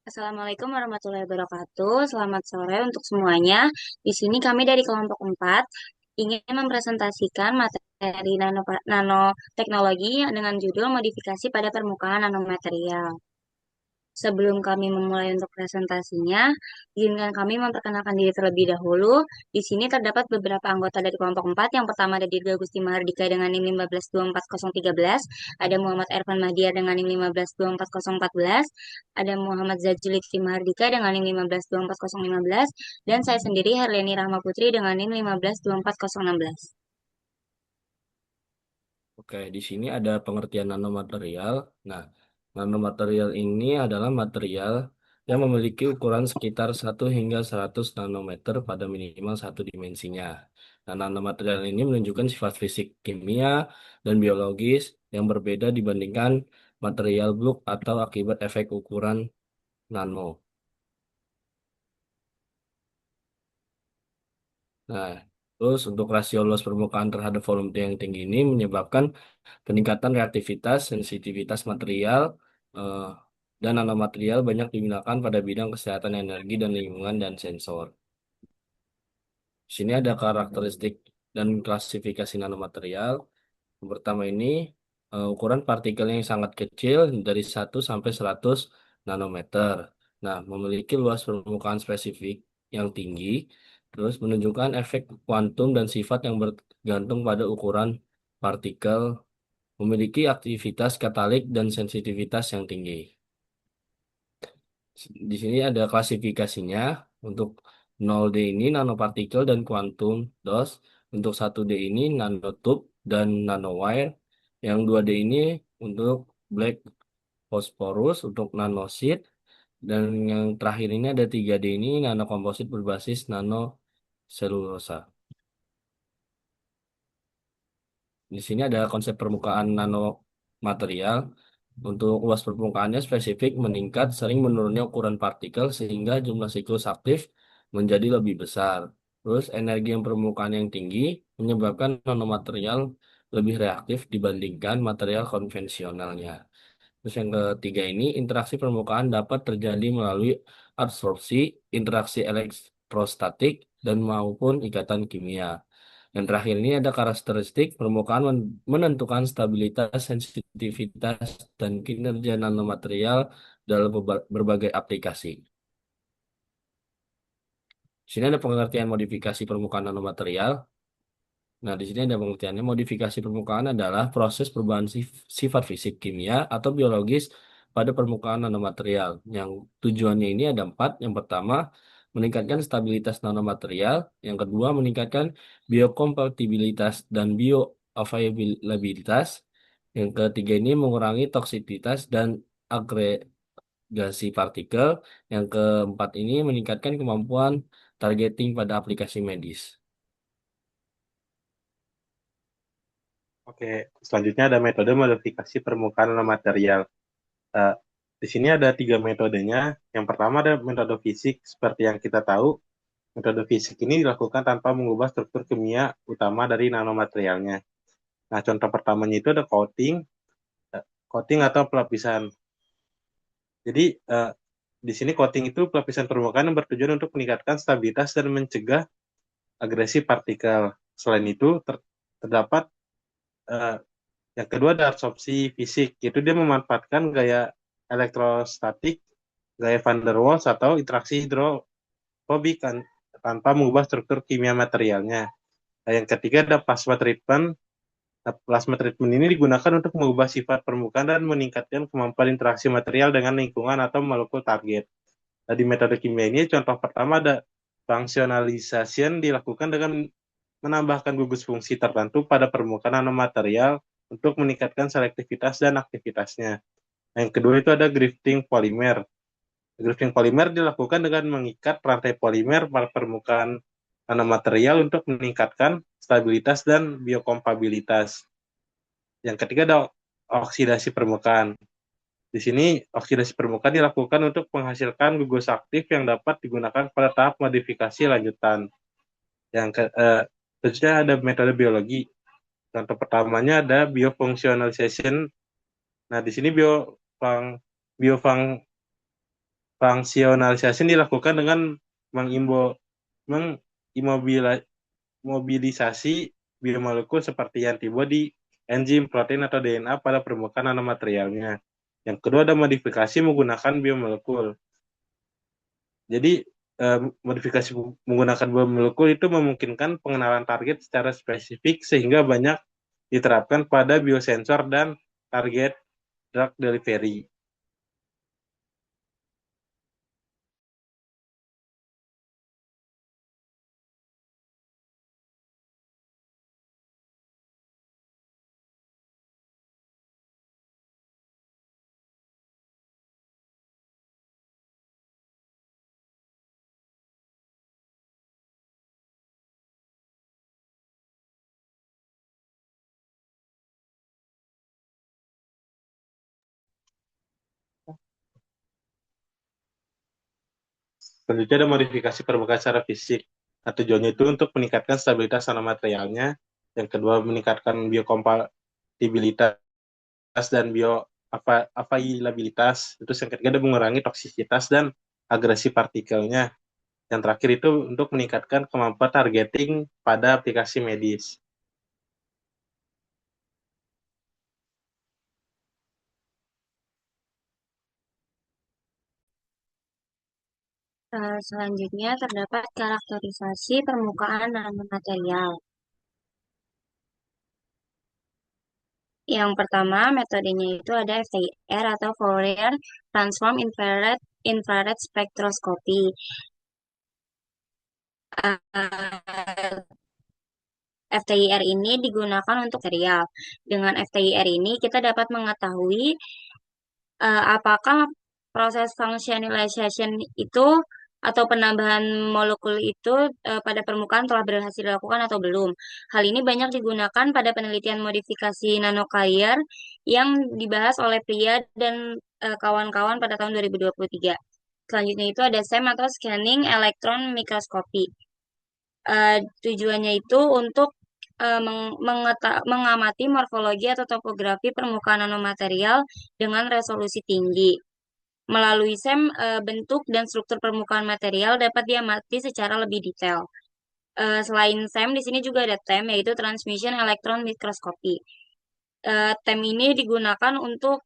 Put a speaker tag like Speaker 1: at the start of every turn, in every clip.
Speaker 1: Assalamualaikum warahmatullahi wabarakatuh. Selamat sore untuk semuanya. Di sini kami dari kelompok 4 ingin mempresentasikan materi nanoteknologi dengan judul modifikasi pada permukaan nanomaterial. Sebelum kami memulai untuk presentasinya, izinkan kami memperkenalkan diri terlebih dahulu. Di sini terdapat beberapa anggota dari kelompok 4. Yang pertama ada Dirga Gusti Mahardika dengan NIM 1524013, ada Muhammad Ervan Mahdiar dengan NIM 1524014, ada Muhammad Zajul Lutfi Mahardika dengan NIM 1524015, dan saya sendiri Herleni Rahma Putri dengan NIM 1524016.
Speaker 2: Oke, di sini ada pengertian nanomaterial. Nah, nanomaterial ini adalah material yang memiliki ukuran sekitar 1 hingga 100 nanometer pada minimal satu dimensinya. Nah, nanomaterial ini menunjukkan sifat fisik, kimia, dan biologis yang berbeda dibandingkan material bulk atau akibat efek ukuran nano. Nah, terus untuk rasio luas permukaan terhadap volume yang tinggi ini menyebabkan peningkatan reaktivitas, sensitivitas material, eh, dan nanomaterial banyak digunakan pada bidang kesehatan energi dan lingkungan dan sensor. Di sini ada karakteristik dan klasifikasi nanomaterial. Yang pertama ini ukuran partikel yang sangat kecil dari 1 sampai 100 nanometer. Nah, memiliki luas permukaan spesifik yang tinggi, terus menunjukkan efek kuantum dan sifat yang bergantung pada ukuran partikel, memiliki aktivitas katalik dan sensitivitas yang tinggi. Di sini ada klasifikasinya. Untuk 0D ini nanopartikel dan quantum dot. Untuk 1D ini nanotube dan nanowire. Yang 2D ini untuk black phosphorus, untuk nanoseed. Dan yang terakhir ini ada 3D ini nanokomposit berbasis nanoselulosa. Di sini ada konsep permukaan nanomaterial. Untuk luas permukaannya spesifik meningkat, sering menurunnya ukuran partikel sehingga jumlah siklus aktif menjadi lebih besar. Terus energi yang permukaan yang tinggi menyebabkan nanomaterial lebih reaktif dibandingkan material konvensionalnya. Terus yang ketiga ini interaksi permukaan dapat terjadi melalui absorpsi, interaksi elektrostatik, dan maupun ikatan kimia. Yang terakhir ini ada karakteristik permukaan menentukan stabilitas, sensitivitas, dan kinerja nanomaterial dalam berbagai aplikasi. Di sini ada pengertian modifikasi permukaan nanomaterial. Nah, di sini ada pengertiannya. Modifikasi permukaan adalah proses perubahan sifat fisik, kimia, atau biologis pada permukaan nanomaterial. Yang tujuannya ini ada empat. Yang pertama, meningkatkan stabilitas nanomaterial. Yang kedua, meningkatkan biokompatibilitas dan bioavailabilitas. Yang ketiga ini mengurangi toksisitas dan agregasi partikel. Yang keempat ini meningkatkan kemampuan targeting pada aplikasi medis.
Speaker 3: Oke, selanjutnya ada metode modifikasi permukaan material. Eh, di sini ada tiga metodenya. Yang pertama ada metode fisik, seperti yang kita tahu. Metode fisik ini dilakukan tanpa mengubah struktur kimia utama dari nanomaterialnya. Nah, contoh pertamanya itu ada coating atau pelapisan. Jadi, di sini coating itu pelapisan permukaan yang bertujuan untuk meningkatkan stabilitas dan mencegah agresi partikel. Selain itu, terdapat eh, yang kedua ada absorpsi fisik, yaitu dia memanfaatkan gaya elektrostatik, gaya van der Waals atau interaksi hidrofobik tanpa mengubah struktur kimia materialnya. Nah, yang ketiga ada plasma treatment. Nah, plasma treatment ini digunakan untuk mengubah sifat permukaan dan meningkatkan kemampuan interaksi material dengan lingkungan atau molekul target. Nah, di metode kimia ini contoh pertama ada functionalization dilakukan dengan menambahkan gugus fungsi tertentu pada permukaan nanomaterial untuk meningkatkan selektivitas dan aktivitasnya. Yang kedua itu ada grafting polimer. Grafting polimer dilakukan dengan mengikat rantai polimer pada permukaan nanomaterial untuk meningkatkan stabilitas dan biokompatibilitas. Yang ketiga ada oksidasi permukaan. Di sini oksidasi permukaan dilakukan untuk menghasilkan gugus aktif yang dapat digunakan pada tahap modifikasi lanjutan. Selanjutnya ada metode biologi. Contoh pertamanya ada biofunctionalization. Nah, di sini biofang Fungsionalisasi dilakukan dengan mengimobilisasi biomolekul seperti antibodi, enzim, protein, atau DNA pada permukaan nanomaterialnya. Yang kedua ada modifikasi menggunakan biomolekul. Jadi modifikasi menggunakan biomolekul itu memungkinkan pengenalan target secara spesifik sehingga banyak diterapkan pada biosensor dan target drug delivery. Selanjutnya ada modifikasi permukaan secara fisik. Nah, tujuannya itu untuk meningkatkan stabilitas nanomaterialnya. Yang kedua, meningkatkan biokompatibilitas dan bioavailabilitas. Terus yang ketiga ada mengurangi toksisitas dan agresi partikelnya. Yang terakhir itu untuk meningkatkan kemampuan targeting pada aplikasi medis.
Speaker 1: Selanjutnya terdapat karakterisasi permukaan nanomaterial. Yang pertama, metodenya itu ada FTIR atau Fourier Transform Infrared Spectroscopy. FTIR ini digunakan untuk material. Dengan FTIR ini kita dapat mengetahui apakah proses functionalization itu atau penambahan molekul itu pada permukaan telah berhasil dilakukan atau belum. Hal ini banyak digunakan pada penelitian modifikasi nanokarrier yang dibahas oleh Priya dan kawan-kawan pada tahun 2023. Selanjutnya itu ada SEM atau Scanning Electron Microscopy. Tujuannya itu untuk mengamati morfologi atau topografi permukaan nanomaterial dengan resolusi tinggi. Melalui SEM, bentuk dan struktur permukaan material dapat diamati secara lebih detail. Selain SEM, di sini juga ada TEM, yaitu Transmission Electron Microscopy. TEM ini digunakan untuk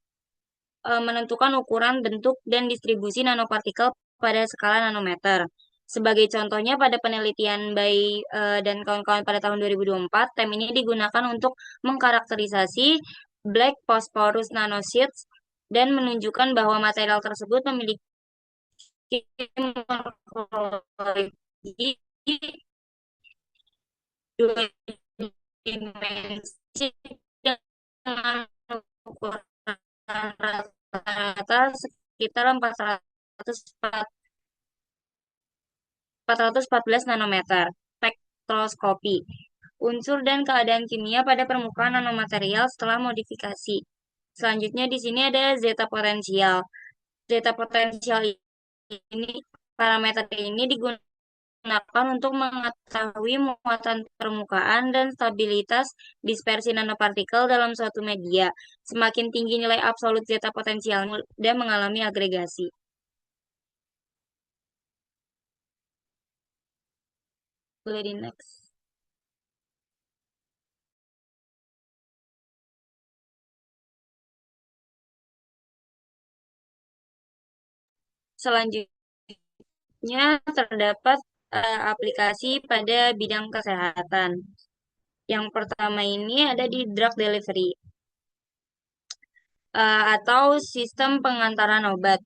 Speaker 1: menentukan ukuran, bentuk, dan distribusi nanopartikel pada skala nanometer. Sebagai contohnya pada penelitian Bai dan kawan-kawan pada tahun 2024, TEM ini digunakan untuk mengkarakterisasi black phosphorus nanosheets dan menunjukkan bahwa material tersebut memiliki morfologi dua dimensi dengan ukuran rata-rata sekitar 414 nanometer. Spektroskopi. Unsur dan keadaan kimia pada permukaan nanomaterial setelah modifikasi. Selanjutnya di sini ada zeta potensial. Zeta potensial ini, parameter ini digunakan untuk mengetahui muatan permukaan dan stabilitas dispersi nanopartikel dalam suatu media. Semakin tinggi nilai absolut zeta potensial dan mengalami agregasi. Boleh di next. Selanjutnya terdapat aplikasi pada bidang kesehatan. Yang pertama ini ada di drug delivery atau sistem pengantaran obat.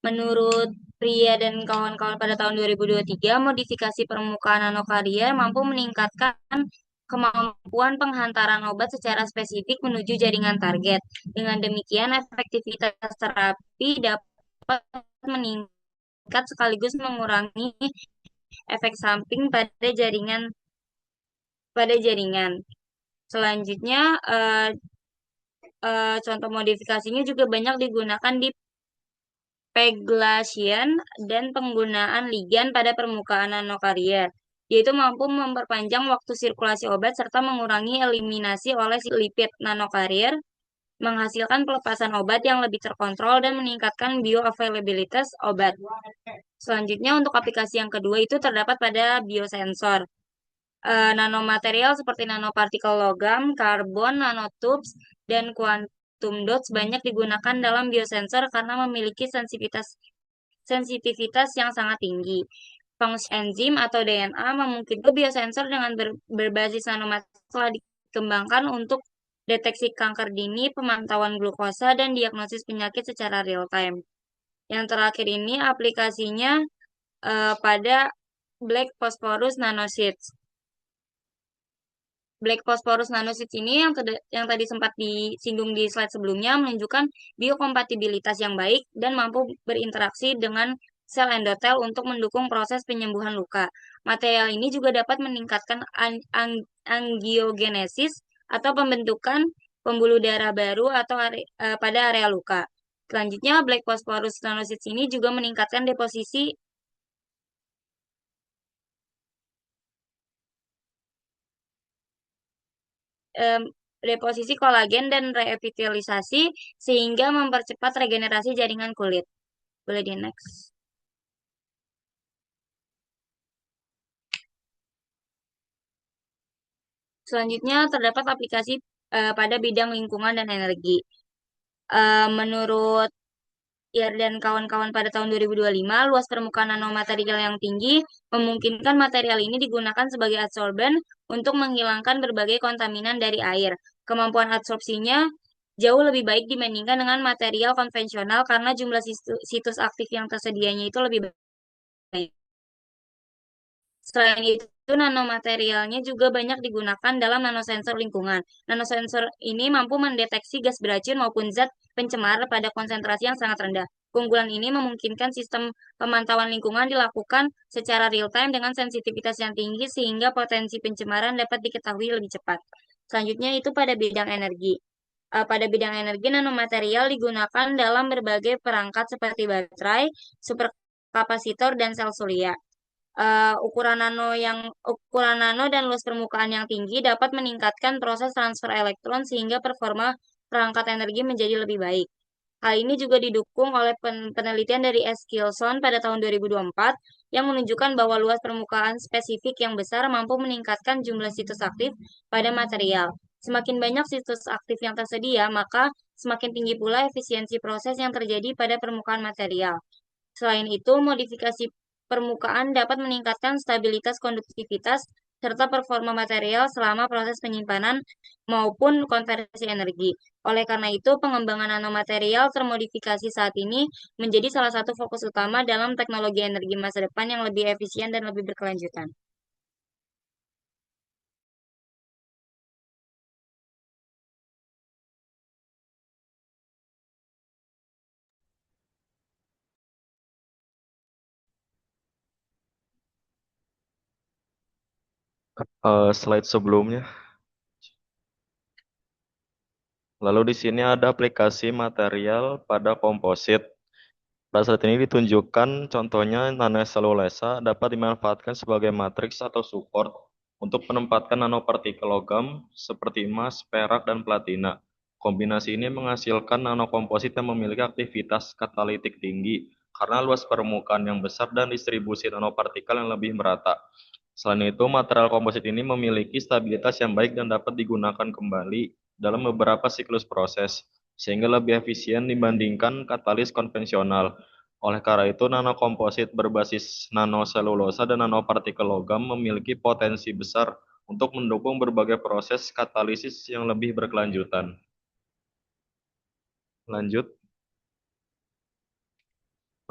Speaker 1: Menurut Pria dan kawan-kawan pada tahun 2023, modifikasi permukaan nanokarrier mampu meningkatkan kemampuan penghantaran obat secara spesifik menuju jaringan target. Dengan demikian, efektivitas terapi dapat meningkat sekaligus mengurangi efek samping pada jaringan. Selanjutnya, contoh modifikasinya juga banyak digunakan di pegylation dan penggunaan ligan pada permukaan nanokarrier, yaitu mampu memperpanjang waktu sirkulasi obat serta mengurangi eliminasi oleh lipid nanokarrier menghasilkan pelepasan obat yang lebih terkontrol dan meningkatkan bioavailability obat. Selanjutnya untuk aplikasi yang kedua itu terdapat pada biosensor. Nanomaterial seperti nanopartikel logam, karbon, nanotubes, dan quantum dots banyak digunakan dalam biosensor karena memiliki sensitivitas yang sangat tinggi. Fungsi enzim atau DNA memungkinkan biosensor dengan berbasis nanomaterial telah dikembangkan untuk deteksi kanker dini, pemantauan glukosa, dan diagnosis penyakit secara real time. Yang terakhir ini aplikasinya pada Black Phosphorus Nanoseeds. Black Phosphorus Nanoseeds ini yang tadi sempat disinggung di slide sebelumnya menunjukkan biokompatibilitas yang baik dan mampu berinteraksi dengan sel endotel untuk mendukung proses penyembuhan luka. Material ini juga dapat meningkatkan angiogenesis atau pembentukan pembuluh darah baru atau pada area luka. Selanjutnya, Black Phosphorus Nanoseeds ini juga meningkatkan deposisi kolagen dan reepitelisasi sehingga mempercepat regenerasi jaringan kulit. Boleh di next. Selanjutnya terdapat aplikasi pada bidang lingkungan dan energi. Menurut IAR dan kawan-kawan pada tahun 2025, luas permukaan nanomaterial yang tinggi memungkinkan material ini digunakan sebagai adsorben untuk menghilangkan berbagai kontaminan dari air. Kemampuan adsorpsinya jauh lebih baik dibandingkan dengan material konvensional karena jumlah situs aktif yang tersedianya itu lebih baik. Selain itu, nanomaterialnya juga banyak digunakan dalam nanosensor lingkungan. Nanosensor ini mampu mendeteksi gas beracun maupun zat pencemar pada konsentrasi yang sangat rendah. Keunggulan ini memungkinkan sistem pemantauan lingkungan dilakukan secara real-time dengan sensitivitas yang tinggi sehingga potensi pencemaran dapat diketahui lebih cepat. Selanjutnya itu pada bidang energi. Pada bidang energi, nanomaterial digunakan dalam berbagai perangkat seperti baterai, superkapasitor, dan sel surya. Ukuran nano dan luas permukaan yang tinggi dapat meningkatkan proses transfer elektron sehingga performa perangkat energi menjadi lebih baik. Hal ini juga didukung oleh penelitian dari Eskilsson pada tahun 2024 yang menunjukkan bahwa luas permukaan spesifik yang besar mampu meningkatkan jumlah situs aktif pada material. Semakin banyak situs aktif yang tersedia, maka semakin tinggi pula efisiensi proses yang terjadi pada permukaan material. Selain itu, modifikasi permukaan dapat meningkatkan stabilitas konduktivitas serta performa material selama proses penyimpanan maupun konversi energi. Oleh karena itu, pengembangan nanomaterial termodifikasi saat ini menjadi salah satu fokus utama dalam teknologi energi masa depan yang lebih efisien dan lebih berkelanjutan.
Speaker 4: Slide sebelumnya. Lalu di sini ada aplikasi material pada komposit. Pada saat ini ditunjukkan contohnya nanoselulesa dapat dimanfaatkan sebagai matriks atau support untuk menempatkan nanopartikel logam seperti emas, perak, dan platina. Kombinasi ini menghasilkan nanokomposit yang memiliki aktivitas katalitik tinggi karena luas permukaan yang besar dan distribusi nanopartikel yang lebih merata. Selain itu, material komposit ini memiliki stabilitas yang baik dan dapat digunakan kembali dalam beberapa siklus proses, sehingga lebih efisien dibandingkan katalis konvensional. Oleh karena itu, nanokomposit berbasis nanoselulosa dan nanopartikel logam memiliki potensi besar untuk mendukung berbagai proses katalisis yang lebih berkelanjutan. Lanjut.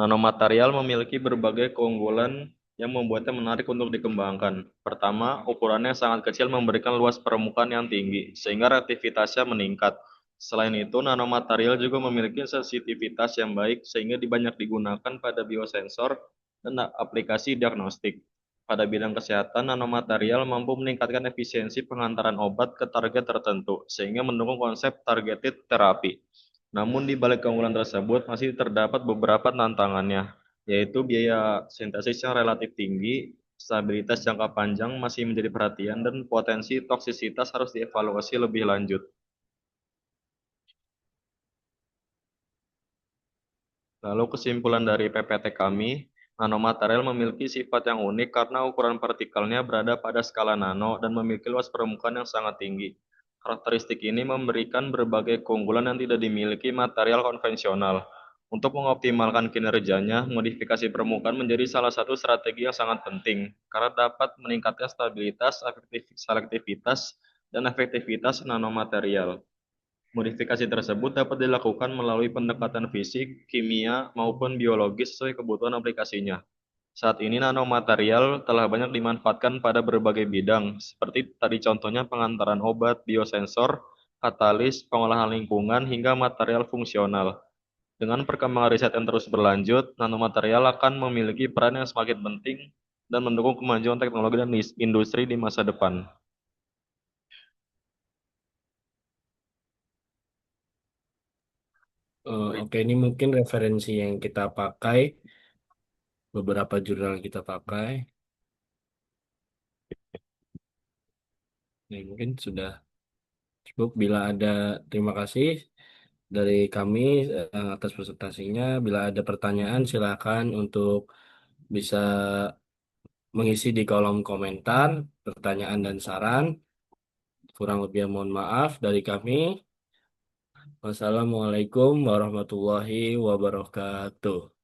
Speaker 4: Nanomaterial memiliki berbagai keunggulan yang membuatnya menarik untuk dikembangkan. Pertama, ukurannya sangat kecil memberikan luas permukaan yang tinggi, sehingga reaktivitasnya meningkat. Selain itu, nanomaterial juga memiliki sensitivitas yang baik, sehingga banyak digunakan pada biosensor dan aplikasi diagnostik. Pada bidang kesehatan, nanomaterial mampu meningkatkan efisiensi pengantaran obat ke target tertentu, sehingga mendukung konsep targeted therapy. Namun di balik keunggulan tersebut masih terdapat beberapa tantangannya, yaitu biaya sintesis yang relatif tinggi, stabilitas jangka panjang masih menjadi perhatian, dan potensi toksisitas harus dievaluasi lebih lanjut. Lalu kesimpulan dari PPT kami, nanomaterial memiliki sifat yang unik karena ukuran partikelnya berada pada skala nano dan memiliki luas permukaan yang sangat tinggi. Karakteristik ini memberikan berbagai keunggulan yang tidak dimiliki material konvensional. Untuk mengoptimalkan kinerjanya, modifikasi permukaan menjadi salah satu strategi yang sangat penting karena dapat meningkatkan stabilitas, selektivitas, dan efektivitas nanomaterial. Modifikasi tersebut dapat dilakukan melalui pendekatan fisik, kimia, maupun biologis sesuai kebutuhan aplikasinya. Saat ini nanomaterial telah banyak dimanfaatkan pada berbagai bidang, seperti tadi contohnya pengantaran obat, biosensor, katalis, pengolahan lingkungan, hingga material fungsional. Dengan perkembangan riset yang terus berlanjut, nanomaterial akan memiliki peran yang semakin penting dan mendukung kemajuan teknologi dan industri di masa depan.
Speaker 2: Oke, ini mungkin referensi yang kita pakai, beberapa jurnal yang kita pakai. Ini mungkin sudah cukup. Bila ada, terima kasih dari kami atas presentasinya. Bila ada pertanyaan, silakan untuk bisa mengisi di kolom komentar, pertanyaan dan saran. Kurang lebih mohon maaf dari kami. Wassalamualaikum warahmatullahi wabarakatuh.